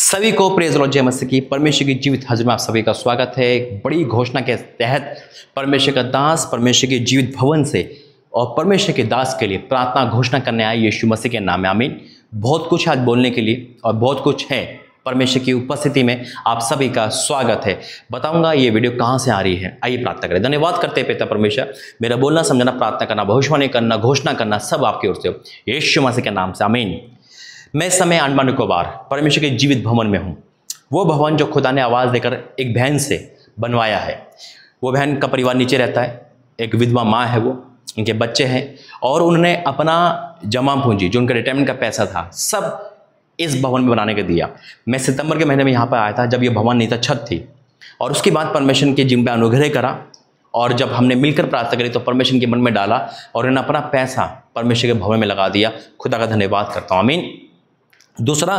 सभी को praise Lord जय मसीह की परमेश्वर की जीवित हाजिर में आप सभी का स्वागत है। एक बड़ी घोषणा के तहत परमेश्वर का दास परमेश्वर के जीवित भवन से और परमेश्वर के दास के लिए प्रार्थना घोषणा करने आए यीशु मसीह के नाम में आमीन। बहुत कुछ आज बोलने के लिए और बहुत कुछ है परमेश्वर की उपस्थिति में आप सभी का स्वागत है। बताऊंगा ये वीडियो कहाँ से आ रही है। आइए प्रार्थना करें। धन्यवाद करते हैं पिता परमेश्वर, मेरा बोलना समझना प्रार्थना करना भविष्यवाणी करना घोषणा करना सब आपकी ओर से हो यीशु मसीह के नाम से आमीन। मैं इस समय अंडमान निकोबार परमेश्वर के जीवित भवन में हूँ। वो भवन जो खुदा ने आवाज़ देकर एक बहन से बनवाया है। वो बहन का परिवार नीचे रहता है, एक विधवा माँ है, वो उनके बच्चे हैं और उन्होंने अपना जमा पूंजी जो उनका रिटायरमेंट का पैसा था सब इस भवन में बनाने के दिया। मैं सितंबर के महीने में यहाँ पर आया था जब ये भवन नहीं था, छत थी। और उसके बाद परमेश्वर के जिम पे अनुग्रह करा और जब हमने मिलकर प्रार्थना करी तो परमेश्वर के मन में डाला और उन्होंने अपना पैसा परमेश्वर के भवन में लगा दिया। खुदा का धन्यवाद करता हूँ आमीन। दूसरा,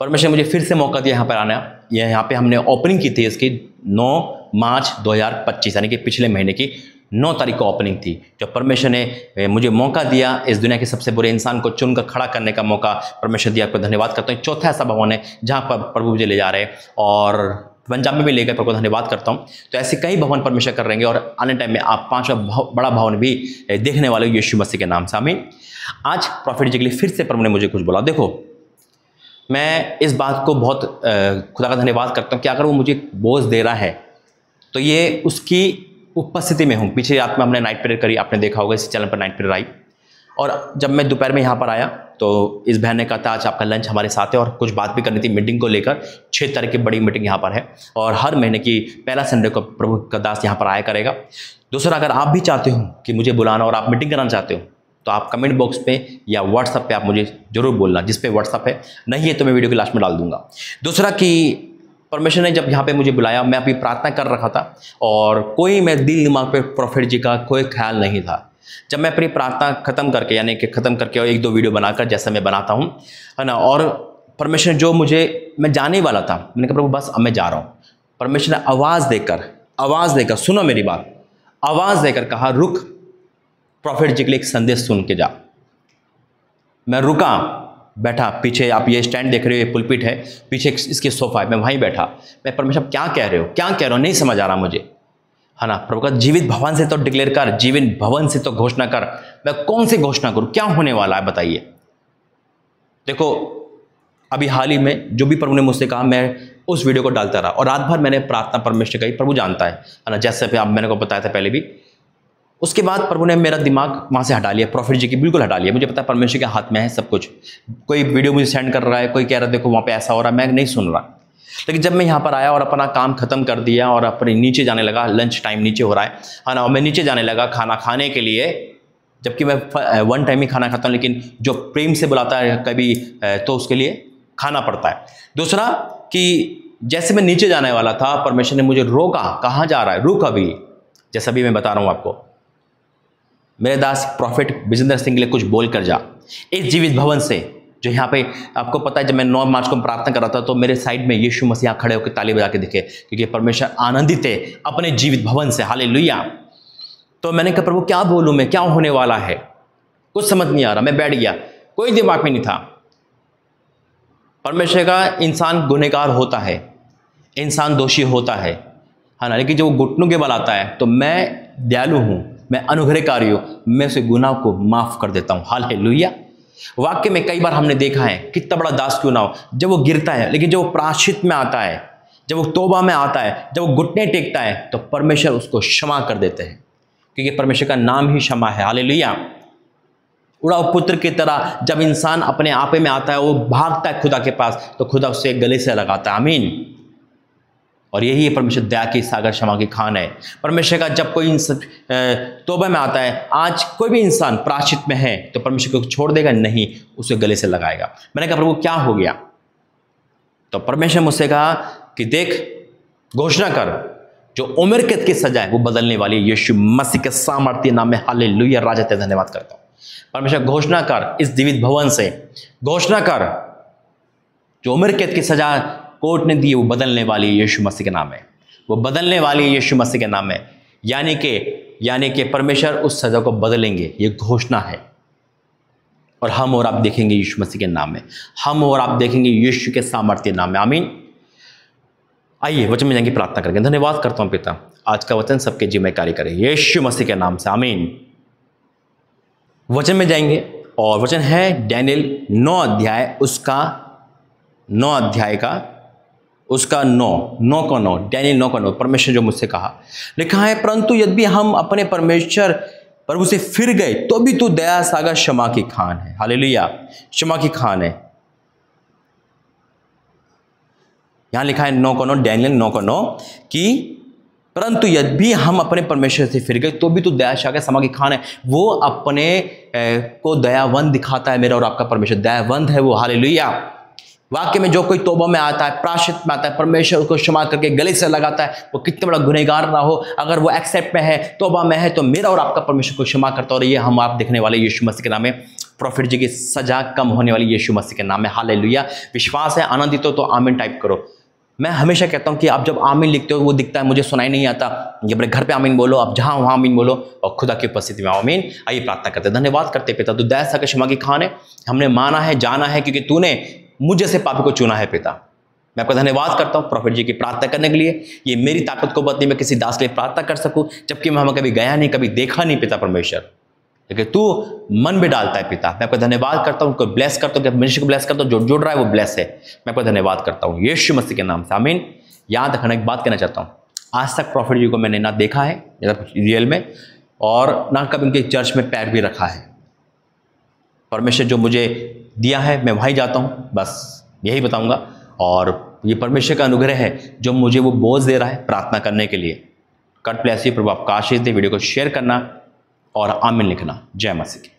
परमेश्वर ने मुझे फिर से मौका दिया यहाँ पर आना। यहाँ पे हमने ओपनिंग की थी इसकी 9 मार्च 2025 यानी कि पिछले महीने की 9 तारीख को ओपनिंग थी। जब परमेश्वर ने मुझे मौका दिया इस दुनिया के सबसे बुरे इंसान को चुनकर खड़ा करने का मौका परमेश्वर दिया, आपको धन्यवाद करता हूँ। चौथा ऐसा भवन है जहाँ पर प्रभु मुझे ले जा रहे हैं और पंजाब में भी ले गए, प्रभु को धन्यवाद करता हूँ। तो ऐसे कई भवन परमेश्वर कर रहेंगे और आने टाइम में आप 5वां बड़ा भवन भी देखने वाले हो यीशु मसीह के नाम से आमीन। आज प्रॉफिट जी के लिए फिर से प्रभु ने मुझे कुछ बोला। देखो, मैं इस बात को बहुत खुदा का धन्यवाद करता हूँ कि अगर वो मुझे बोझ दे रहा है तो ये उसकी उपस्थिति में हूँ। पीछे रात में हमने नाइट प्रेयर करी, आपने देखा होगा इस चैनल पर नाइट प्रेयर आई। और जब मैं दोपहर में यहाँ पर आया तो इस बहन ने कहा था आज आपका लंच हमारे साथ है और कुछ बात भी करनी थी मीटिंग को लेकर। 6 तारीख की बड़ी मीटिंग यहाँ पर है और हर महीने की पहला संडे को प्रभु का दास यहाँ पर आया करेगा। दूसरा, अगर आप भी चाहते हो कि मुझे बुलाना और आप मीटिंग कराना चाहते हो तो आप कमेंट बॉक्स पे या व्हाट्सएप पे आप मुझे जरूर बोलना, जिस पे व्हाट्सएप है, नहीं है तो मैं वीडियो की लास्ट में डाल दूंगा। दूसरा कि परमेश्वर ने जब यहाँ पे मुझे बुलाया मैं अभी प्रार्थना कर रखा था और कोई मेरे दिल दिमाग पे प्रॉफिट जी का कोई ख्याल नहीं था। जब मैं अपनी प्रार्थना खत्म करके यानी कि ख़त्म करके और 1-2 वीडियो बनाकर जैसा मैं बनाता हूँ है ना, और परमेश्वर जो मैं जाने वाला था, मैंने कहा प्रभु बस अब मैं जा रहा हूँ। परमेश्वर ने आवाज़ देकर सुनो मेरी बात, आवाज़ देकर कहा रुक, प्रॉफिट जी के लिए एक संदेश सुन के जा। मैं रुका, बैठा। पीछे आप ये स्टैंड देख रहे हो, ये पुलपिट है, पीछे इसके सोफा है, मैं वहीं बैठा। मैं परमेश्वर क्या कह रहे हो नहीं समझ आ रहा मुझे, है ना। प्रभु का जीवित भवन से तो डिक्लेयर कर, जीवित भवन से तो घोषणा कर। मैं कौन सी घोषणा करूं, क्या होने वाला है बताइए। देखो, अभी हाल ही में जो भी प्रभु ने मुझसे कहा मैं उस वीडियो को डालता रहा और रात भर मैंने प्रार्थना परमेश्वर कही, प्रभु जानता है ना, जैसे आप मैंने को बताया था पहले भी। उसके बाद प्रभु ने मेरा दिमाग वहाँ से हटा लिया, प्रॉफिट जी की बिल्कुल हटा लिया। मुझे पता है परमेश्वर के हाथ में है सब कुछ। कोई वीडियो मुझे सेंड कर रहा है, कोई कह रहा है देखो वहाँ पे ऐसा हो रहा है, मैं नहीं सुन रहा। लेकिन जब मैं यहाँ पर आया और अपना काम खत्म कर दिया और अपने नीचे जाने लगा, लंच टाइम नीचे हो रहा है ना, और मैं नीचे जाने लगा खाना खाने के लिए, जबकि मैं 1 टाइम ही खाना खाता हूँ, लेकिन जो प्रेम से बुलाता है कभी तो उसके लिए खाना पड़ता है। दूसरा कि जैसे मैं नीचे जाने वाला था परमेश्वर ने मुझे रोका, कहाँ जा रहा है, रुक अभी, जैसा भी मैं बता रहा हूँ आपको। मेरे दास प्रॉफिट विजेंद्र सिंह के लिए कुछ बोल कर जा इस जीवित भवन से। जो यहाँ पे आपको पता है जब मैं 9 मार्च को प्रार्थना कर रहा था तो मेरे साइड में यीशु मसीह यहाँ खड़े होकर ताली बजा के दिखे, क्योंकि परमेश्वर आनंदित है अपने जीवित भवन से। हालेलुया। तो मैंने कहा प्रभु क्या बोलूँ मैं, क्या होने वाला है, कुछ समझ नहीं आ रहा। मैं बैठ गया, कोई दिमाग में नहीं था। परमेश्वर का इंसान गुनहगार होता है, इंसान दोषी होता है ना, लेकिन जब वो घुटनों के बल आता है तो मैं दयालु हूँ, मैं अनुग्रहकारी हूँ, मैं उसे गुनाह को माफ कर देता हूँ। हालेलुया। वाक्य में कई बार हमने देखा है कितना बड़ा दास क्यों ना हो, जब वो गिरता है, लेकिन जब वो प्रायश्चित में आता है, जब वो तौबा में आता है, जब वो घुटने टेकता है तो परमेश्वर उसको क्षमा कर देते हैं, क्योंकि परमेश्वर का नाम ही क्षमा है। हालेलुया। उड़ाऊ पुत्र की तरह जब इंसान अपने आपे में आता है, वो भागता है खुदा के पास, तो खुदा उससे गले से लगाता है। आमीन। और यही है परमेश्वर दया की सागर क्षमा की खान है। परमेश्वर का जब कोई तौबा में आता है, आज कोई भी इंसान प्रायश्चित में है तो परमेश्वर को छोड़ देगा नहीं, उसे गले से लगाएगा। मैंने कहा प्रभु क्या हो गया, तो परमेश्वर मुझसे कहा कि देख घोषणा कर, जो उम्र कैद की सजा है वो बदलने वाली है यीशु मसीह के सामर्थ्य नाम में। हालेलुया। राजा तेरा धन्यवाद करता हूँ। परमेश्वर घोषणा कर इस जीवित भवन से, घोषणा कर जो उम्र कैद की सजा कोर्ट ने दी वो बदलने वाली यीशु मसीह के नाम है, वो बदलने वाली यीशु मसीह के नाम है। यानी कि परमेश्वर उस सजा को बदलेंगे, ये घोषणा है। और हम और आप देखेंगे यीशु मसीह के नाम में, हम और आप देखेंगे यीशु के सामर्थ्य नाम में। आमीन। आइए वचन में जाएंगे, प्रार्थना करेंगे। धन्यवाद करता हूँ पिता, आज का वचन सबके जीवन में कार्य करे यीशु मसीह के नाम से, आमीन। वचन में जाएंगे और वचन है डैनियल 9 अध्याय उसका 9 अध्याय का उसका 9 डैनियल 9 का 9। परमेश्वर जो मुझसे कहा, लिखा है, परंतु यदि हम अपने परमेश्वर प्रभु से फिर गए तो भी तू दया सागर क्षमा की खान है। हालेलुया, क्षमा की खान है। यहां लिखा है 9 का 9, डैनियल 9 का 9 कि परंतु यदि हम अपने परमेश्वर से फिर गए तो भी तू दया सागर क्षमा की खान है। वो अपने को दयावंत दिखाता है, मेरा और आपका परमेश्वर दयावंत है वो। हालेलुया। वाक्य में जो कोई तौबा में आता है, प्रायश्चित में आता है, परमेश्वर को क्षमा करके गले से लगाता है, वो कितने बड़ा गुनहगार ना हो, अगर वो एक्सेप्ट में है, तौबा में है, तो मेरा और आपका परमेश्वर को क्षमा करता। और ये हम आप देखने वाले यीशु मसीह के नाम में, प्रॉफिट जी की सजा कम होने वाली यीशु मसीह के नाम में। हालेलुया। विश्वास है, आनंदित हो तो आमीन टाइप करो। मैं हमेशा कहता हूं कि आप जब आमीन लिखते हो वो दिखता है, मुझे सुनाई नहीं आता। ये अपने घर पे आमीन बोलो, आप जहां वहां आमीन बोलो और खुदा की उपस्थिति में आमीन। आइए प्रार्थना करते, धन्यवाद करते पिता, तू दया सागर क्षमा की खान है। हमने माना है, जाना है, क्योंकि तूने मुझे से पापी को चुना है पिता। मैं आपका धन्यवाद करता हूँ प्रॉफिट जी की प्रार्थना करने के लिए। ये मेरी ताकत को बदली मैं किसी दास के लिए प्रार्थना कर सकूं, जबकि मैं कभी गया नहीं, कभी देखा नहीं पिता परमेश्वर, लेकिन तू मन में डालता है पिता। मैं आपका धन्यवाद करता हूँ, उनको ब्लेस करता हूँ, मनुष्य को ब्लेस करता हूँ, जो जुड़ रहा है वो ब्लेस है। मैं आपका धन्यवाद करता हूँ यीशु मसीह के नाम से, आमीन। याद रखना, एक बात कहना चाहता हूँ, आज तक प्रॉफिट जी को मैंने ना देखा है रियल में, और ना कभी उनके चर्च में पैर भी रखा है। परमेश्वर जो मुझे दिया है मैं वहीं जाता हूँ, बस यही बताऊँगा। और ये परमेश्वर का अनुग्रह है जो मुझे वो बोझ दे रहा है प्रार्थना करने के लिए। God bless you. प्रभु आपका आशीष दे। वीडियो को शेयर करना और आमीन लिखना। जय मसीह की।